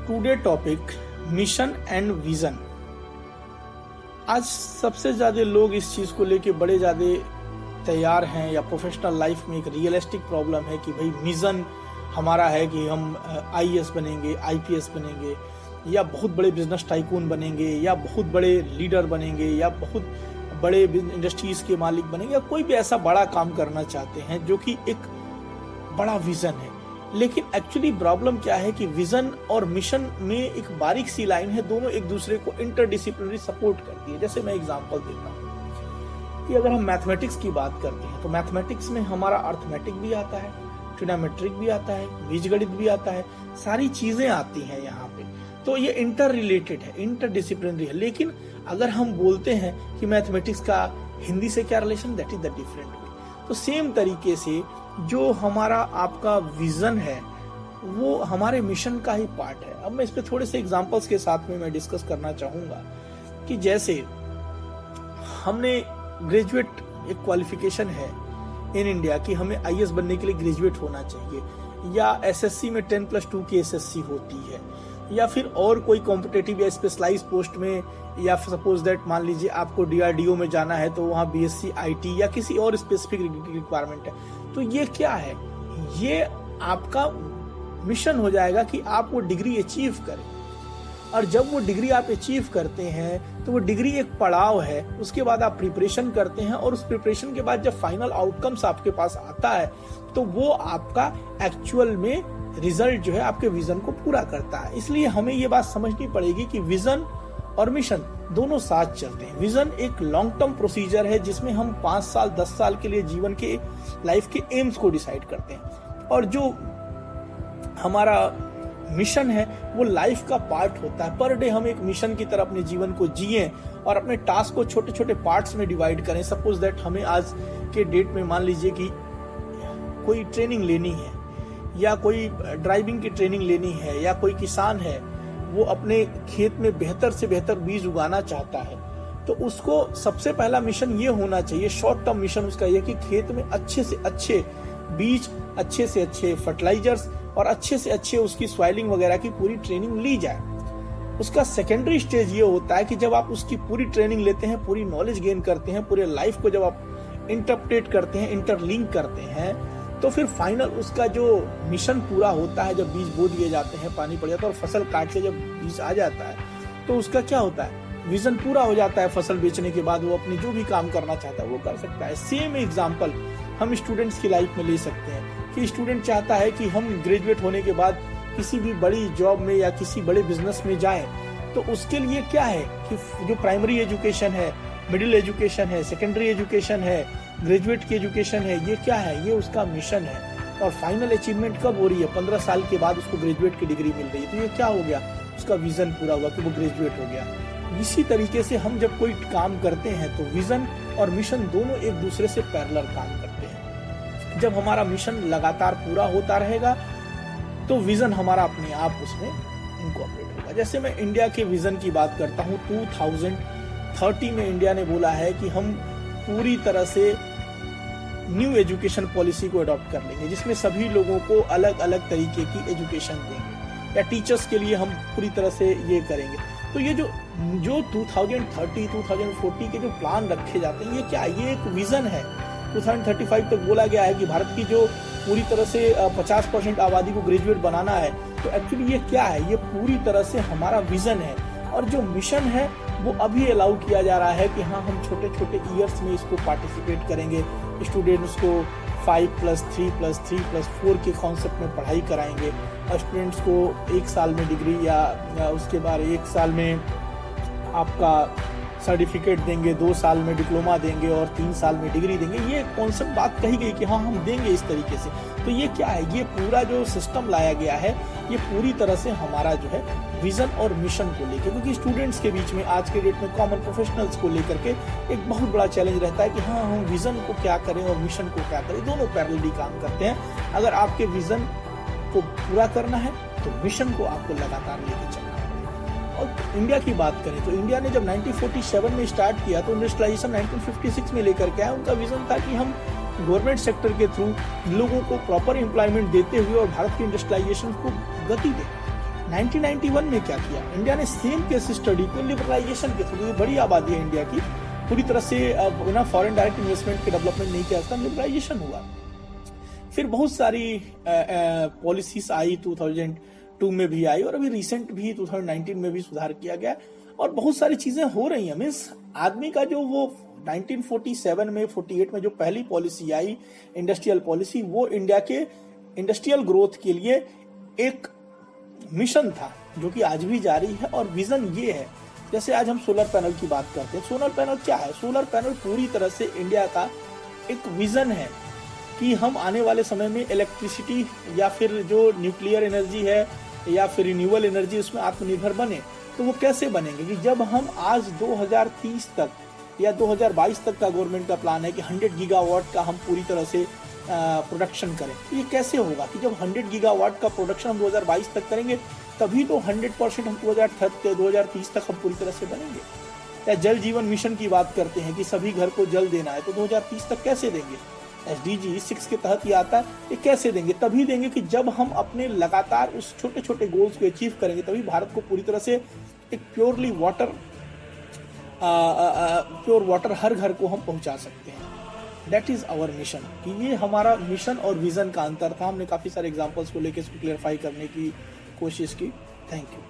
Today topic mission and vision. आज सबसे ज़्यादा लोग इस चीज़ को लेके बड़े ज़्यादा तैयार हैं, या प्रोफेशनल लाइफ में एक रियलिस्टिक प्रॉब्लम है कि भाई मिशन हमारा है कि हम आईएएस बनेंगे, आईपीएस बनेंगे, या बहुत बड़े बिजनेस टाइकून बनेंगे, या बहुत बड़े लीडर बनेंगे, या बहुत बड़े इंडस्ट्रीज के मालिक बनेंगे, या कोई भी ऐसा बड़ा काम करना चाहते हैं जो कि एक बड़ा विजन है। लेकिन एक्चुअली प्रॉब्लम क्या है कि विजन और मिशन में एक बारीक सी लाइन है, दोनों एक दूसरे को इंटरडिसिप्लिनरी सपोर्ट करती है। जैसे मैं एग्जांपल देता हूँ कि अगर हम मैथमेटिक्स की बात करते हैं तो मैथमेटिक्स में हमारा अर्थमेटिक भी आता है, ट्रिग्नोमेट्रिक भी आता है, बीजगणित भी आता है, सारी चीजें आती हैं यहाँ पे। तो ये इंटर रिलेटेड है, इंटरडिसिप्लिनरी है। लेकिन अगर हम बोलते हैं कि मैथमेटिक्स का हिंदी से क्या relation, that is the different way. तो सेम तरीके से जो हमारा आपका विजन है वो हमारे मिशन का ही पार्ट है। अब मैं इस पे थोड़े से एग्जांपल्स के साथ में मैं डिस्कस करना चाहूंगा कि जैसे हमने ग्रेजुएट, एक क्वालिफिकेशन है इन इंडिया कि हमें आईएएस बनने के लिए ग्रेजुएट होना चाहिए, या एसएससी में 10+2 की एसएससी होती है, या फिर और कोई कॉम्पिटेटिव या स्पेशलाइज पोस्ट में, या सपोज दैट मान लीजिए आपको डीआरडीओ में जाना है तो वहाँ बीएससी आईटी या किसी और स्पेसिफिक रिक्वायरमेंट है। तो ये क्या है, ये आपका मिशन हो जाएगा कि आप वो डिग्री अचीव करें। और जब वो डिग्री आप अचीव करते हैं तो वो डिग्री एक पड़ाव है, उसके बाद आप प्रिपरेशन करते हैं, और उस प्रिपरेशन के बाद जब फाइनल आउटकम्स आपके पास आता है तो वो आपका एक्चुअल में रिजल्ट जो है आपके विजन को पूरा करता है। इसलिए हमें ये बात समझनी पड़ेगी कि विजन और मिशन दोनों साथ चलते हैं। विजन एक लॉन्ग टर्म प्रोसीजर है जिसमें हम 5 साल 10 साल के लिए जीवन के लाइफ के एम्स को डिसाइड करते हैं, और जो हमारा मिशन है वो लाइफ का पार्ट होता है। पर डे हम एक मिशन की तरह अपने जीवन को जिए और अपने टास्क को छोटे छोटे पार्ट्स में डिवाइड करें। सपोज दैट हमें आज के डेट में मान लीजिए कि कोई ट्रेनिंग लेनी है, या कोई ड्राइविंग की ट्रेनिंग लेनी है, या कोई किसान है वो अपने खेत में बेहतर से बेहतर बीज उगाना चाहता है, तो उसको सबसे पहला मिशन ये होना चाहिए, शॉर्ट टर्म मिशन उसका ये कि खेत में अच्छे से अच्छे बीज, अच्छे से अच्छे फर्टिलाइजर्स और अच्छे से अच्छे उसकी सॉइलिंग वगैरह की पूरी ट्रेनिंग ली जाए। उसका सेकेंडरी स्टेज ये होता है कि जब आप उसकी पूरी ट्रेनिंग लेते हैं, पूरी नॉलेज गेन करते हैं, पूरे लाइफ को जब आप इंटरप्रेट करते हैं, इंटरलिंक करते हैं, तो फिर फाइनल उसका जो मिशन पूरा होता है, जब बीज बो दिए जाते हैं, पानी पड़ जाता है और फसल काट के जब बीज आ जाता है तो उसका क्या होता है, विजन पूरा हो जाता है। फसल बेचने के बाद वो अपनी जो भी काम करना चाहता है वो कर सकता है। सेम एग्जांपल हम स्टूडेंट्स की लाइफ में ले सकते हैं कि स्टूडेंट चाहता है कि हम ग्रेजुएट होने के बाद किसी भी बड़ी जॉब में या किसी बड़े बिजनेस में जाएं, तो उसके लिए क्या है कि जो प्राइमरी एजुकेशन है, मिडिल एजुकेशन है, सेकेंडरी एजुकेशन है, ग्रेजुएट की एजुकेशन है, ये क्या है, ये उसका मिशन है। और फाइनल अचीवमेंट कब हो रही है, 15 साल के बाद उसको ग्रेजुएट की डिग्री मिल रही है। तो ये क्या हो गया, उसका विजन पूरा हुआ कि वो ग्रेजुएट हो गया। इसी तरीके से हम जब कोई काम करते हैं तो विजन और मिशन दोनों एक दूसरे से पैरेलल काम करते हैं। जब हमारा मिशन लगातार पूरा होता रहेगा तो विजन हमारा अपने आप उसमें इनकॉर्पोरेट होगा। जैसे मैं इंडिया के विजन की बात करता हूँ, 2030 में इंडिया ने बोला है कि हम पूरी तरह से न्यू एजुकेशन पॉलिसी को अडॉप्ट कर लेंगे, जिसमें सभी लोगों को अलग अलग तरीके की एजुकेशन देंगे, या टीचर्स के लिए हम पूरी तरह से ये करेंगे। तो ये जो 2030, 2040 के जो प्लान रखे जाते हैं, ये क्या है, ये एक विजन है। 2035 तक बोला गया है कि भारत की जो पूरी तरह से 50% आबादी को ग्रेजुएट बनाना है। तो एक्चुअली ये क्या है, ये पूरी तरह से हमारा विजन है। और जो मिशन है वो अभी अलाउ किया जा रहा है कि हाँ, हम छोटे छोटे ईयर्स में इसको पार्टिसिपेट करेंगे। स्टूडेंट्स को 5+3+3+4 के कॉन्सेप्ट में पढ़ाई कराएंगे, और स्टूडेंट्स को 1 साल में डिग्री, या उसके बाद 1 साल में आपका सर्टिफिकेट देंगे, 2 साल में डिप्लोमा देंगे, और 3 साल में डिग्री देंगे। ये कॉन्सेप्ट बात कही गई कि हाँ, हम देंगे इस तरीके से। तो ये क्या है, ये पूरा जो सिस्टम लाया गया है ये पूरी तरह से हमारा जो है विजन और मिशन को लेकर, क्योंकि स्टूडेंट्स के बीच में आज के डेट में कॉमन प्रोफेशनल्स को लेकर के एक बहुत बड़ा चैलेंज रहता है कि हाँ, हम विजन को क्या करें और मिशन को क्या करें, दोनों पैरेलली काम करते हैं। अगर आपके विजन को पूरा करना है तो मिशन को आपको लगातार लेके चलना है। और इंडिया की बात करें तो इंडिया ने जब 1947 में स्टार्ट किया तो इंडस्ट्रियलाइजेशन 1956 में लेकर के आया। उनका विजन था कि हम गवर्नमेंट सेक्टर के थ्रू लोगों को प्रॉपर एम्प्लॉयमेंट देते हुए और भारत की इंडस्ट्रियलाइजेशन को गति दें। 1991 में क्या किया, इंडिया ने सेम केस स्टडी को लिबरलाइजेशन के थ्रू, बड़ी आबादी है इंडिया की, पूरी तरह से बिना फॉरेन डायरेक्ट इन्वेस्टमेंट के डेवलपमेंट नहीं किया, उसका लिबरलाइजेशन हुआ। फिर बहुत सारी पॉलिसीज आई, 2002 में भी आई और अभी रिसेंट भी 2019 में भी सुधार किया गया और बहुत सारी चीजें हो रही हैं। मीन्स आदमी का जो वो 1947 में 48 में जो पहली पॉलिसी आई इंडस्ट्रियल पॉलिसी, वो इंडिया के इंडस्ट्रियल ग्रोथ के लिए एक मिशन था जो कि आज भी जारी है। और विजन ये है, जैसे आज हम सोलर पैनल की बात करते हैं, सोलर पैनल क्या है? सोलर पैनल पूरी तरह से इंडिया का एक विजन है कि हम आने वाले समय में इलेक्ट्रिसिटी या फिर जो न्यूक्लियर एनर्जी है या फिर रिन्यूएबल एनर्जी, उसमें आत्मनिर्भर बने। तो वो कैसे बनेंगे कि जब हम आज 2030 तक या 2022 तक का गवर्नमेंट का प्लान है कि 100 गीगावाट का हम पूरी तरह से प्रोडक्शन करें। तो ये कैसे होगा कि जब 100 गीगावाट का प्रोडक्शन हम 2022 तक करेंगे, तभी तो 100% हम 2030 तक हम पूरी तरह से बनेंगे। या जल जीवन मिशन की बात करते हैं कि सभी घर को जल देना है, तो 2030 तक कैसे देंगे? SDG 6 के तहत ये आता है, ये कैसे देंगे? तभी देंगे कि जब हम अपने लगातार उस छोटे छोटे गोल्स को अचीव करेंगे, तभी भारत को पूरी तरह से एक प्योर वाटर हर घर को हम पहुंचा सकते हैं। That is our mission. कि ये हमारा मिशन और विजन का अंतर था। हमने काफी सारे एग्जांपल्स को लेकर इसको क्लियरफाई करने की कोशिश की। Thank you.